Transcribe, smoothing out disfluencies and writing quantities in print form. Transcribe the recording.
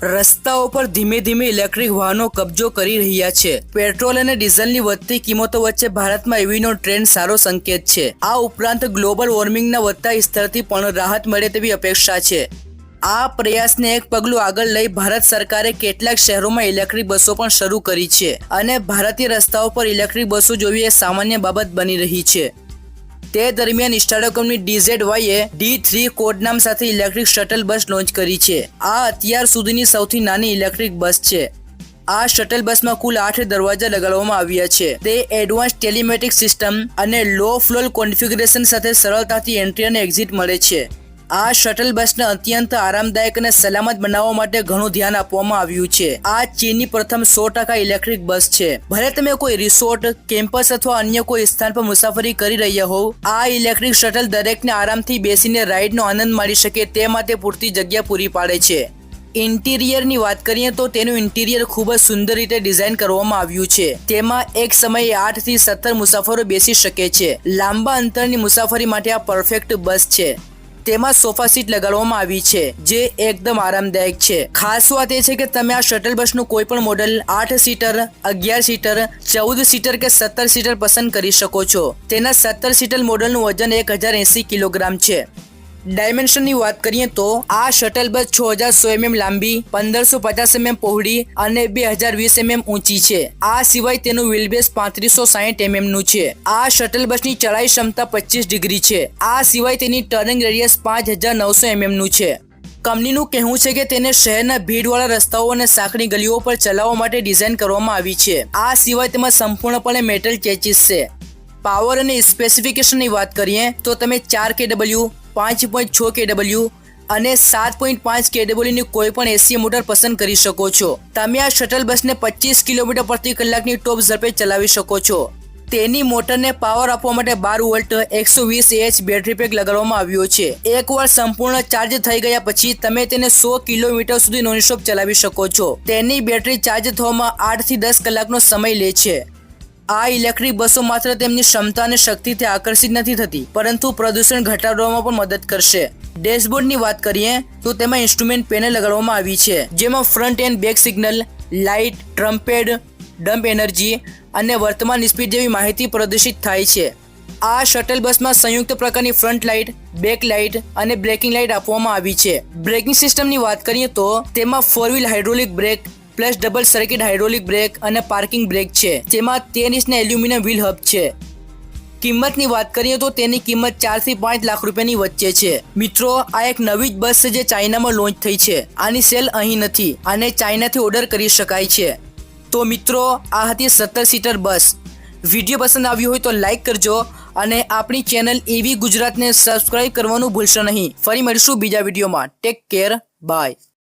રસ્તાઓ પર ધીમે ધીમે ઇલેક્ટ્રિક વાહનો કબજો કરી રહ્યા છે। પેટ્રોલ અને ડીઝલની વધતી કિંમતો વચ્ચે ભારતમાં EVનો ટ્રેન્ડ સારો સંકેત છે। આ ઉપરાંત ગ્લોબલ વોર્મિંગના વધતા સ્તરથી પણ રાહત મળે તેવી અપેક્ષા છે। આ પ્રયાસને એક પગલું આગળ લઈ ભારત સરકારે કેટલાક શહેરોમાં ઇલેક્ટ્રિક બસો પણ શરૂ કરી છે અને ભારતીય રસ્તાઓ પર ઇલેક્ટ્રિક બસો જોવી એ સામાન્ય બાબત બની રહી છે। તે દરમિયાન સ્ટાર્ટઅપ કંપની DZY એ D3 કોડનામ સાથે ઇલેક્ટ્રિક શટલ બસ લોન્ચ કરી છે। આ અત્યાર સુધીની સૌથી નાની ઇલેક્ટ્રિક બસ છે। આ શટલ બસમાં કુલ 8 દરવાજા લગાડવામાં આવ્યા છે। તે એડવાન્સ ટેલિમેટિક સિસ્ટમ અને લો ફ્લોર કોન્ફિગરેશન સાથે સરળતાથી એન્ટ્રી અને એક્ઝિટ મળે છે। આ શટલ બસને અત્યંત આરામદાયક અને સલામત બનાવવા માટે ઘણું ધ્યાન આપવામાં આવ્યું છે। આ ચીનની પ્રથમ 100% ઇલેક્ટ્રિક બસ છે। ભલે તમે કોઈ રિસોર્ટ, કેમ્પસ અથવા અન્ય કોઈ સ્થાન પર મુસાફરી કરી રહ્યા હોવ, આ ઇલેક્ટ્રિક શટલ દરેકને આરામથી બેસીને રાઇડનો આનંદ માણી શકે તે માટે પૂરતી જગ્યા પૂરી પાડે છે। ઇન્ટિરિયરની વાત કરીએ તો તેનું ઇન્ટિરિયર ખૂબ જ સુંદર રીતે ડિઝાઇન કરવામાં આવ્યું છે। તેમાં એક સમયે 8 થી 17 મુસાફરો બેસી શકે છે। લાંબા અંતરની મુસાફરી માટે આ પરફેક્ટ બસ છે। તેમાં સોફા સીટ લગાડવામાં આવી છે જે એકદમ આરામદાયક છે। ખાસ વાત એ છે કે તમે આ શટલ બસનું કોઈ પણ મોડલ 8 સીટર, 11 સીટર, 14 સીટર કે 17 સીટર પસંદ કરી શકો છો। તેના 17 સીટર મોડલનું વજન 1080 કિલોગ્રામ છે। ડાયમેન્શનની વાત કરીએ તો આ શટલ બસ 6100 mm લાંબી, 1550 mm પહોળી અને 2020 mm ઊંચી છે। આ સિવાય તેનું વ્હીલબેસ 3560 mm નું છે। આ શટલ બસની ચડાઈ ક્ષમતા 25 ડિગ્રી છે। આ સિવાય તેની ટર્નિંગ રેડિયસ 5900 mm નું છે। કંપનીનું કહેવું છે કે તેને શહેરના ભીડવાળા રસ્તાઓ અને સાંકડી ગલીઓ પર ચલાવવા માટે ડિઝાઇન કરવામાં આવી છે। આ સિવાય તેમાં સંપૂર્ણપણે મેટલ ચેસિસ છે। પાવર અને સ્પેસિફિકેશનની વાત કરીએ તો તમે 4 kW, 5.6 kW અને 7.5 kW ની કોઈ પણ AC મોટર પસંદ કરી શકો છો। તમે આ શટલ બસને 25 કિલોમીટર પ્રતિ કલાકની ટોપ ઝડપે ચલાવી શકો છો। તેની મોટરને પાવર આપવા માટે 12 વોલ્ટ 120 Ah બેટરી પેક લગાડવામાં આવ્યો છે। એકવાર સંપૂર્ણ ચાર્જ થઈ ગયા પછી તમે તેને 100 કિલોમીટર સુધી નોનસ્ટોપ ચલાવી શકો છો। તેની બેટરી ચાર્જ થવામાં 8 થી 10 કલાકનો સમય લે છે। આ ઇલેક્ટ્રિક બસો માત્ર તેમની ક્ષમતા અને શક્તિથી આકર્ષિત નથી થતી, પરંતુ પ્રદૂષણ ઘટાડવામાં પણ મદદ કરશે। ડેશબોર્ડની વાત કરીએ તો તેમાં ઇન્સ્ટ્રુમેન્ટ પેનલ લગાડવામાં આવી છે જેમાં front and back signal, light, ટ્રમ્પેડ, ડમ્પ એનર્જી અને વર્તમાન સ્પીડ જેવી માહિતી પ્રદર્શિત થાય છે। આ શટલ બસમાં સંયુક્ત પ્રકારની ફ્રન્ટ લાઇટ, બેક લાઇટ અને બ્રેકિંગ લાઇટ આપવામાં આવી છે। બ્રેકિંગ સિસ્ટમની વાત કરીએ તો તેમાં 4 wheel hydraulic brake plus double circuit hydraulic brake અને પાર્કિંગ બ્રેક છે। તેમાં 13 ઇંચના એલ્યુમિનિયમ વ્હીલ હબ છે। કિંમતની વાત કરીએ તો તેની કિંમત 4 થી 5 લાખ રૂપિયાની વચ્ચે છે। મિત્રો, આ એક નવી જ બસ છે જે ચાઇનામાં લોન્ચ થઈ છે। આની સેલ અહીં નથી અને ચાઇનાથી ઓર્ડર કરી શકાય છે। તો મિત્રો, આ હતી 17 સીટર બસ। વિડીયો પસંદ આવ્યો હોય તો લાઈક કરજો અને આપણી ચેનલ EV ગુજરાતને સબસ્ક્રાઇબ કરવાનું ભૂલશો નહીં। ફરી મળીશું બીજા વિડીયોમાં। Take care, by.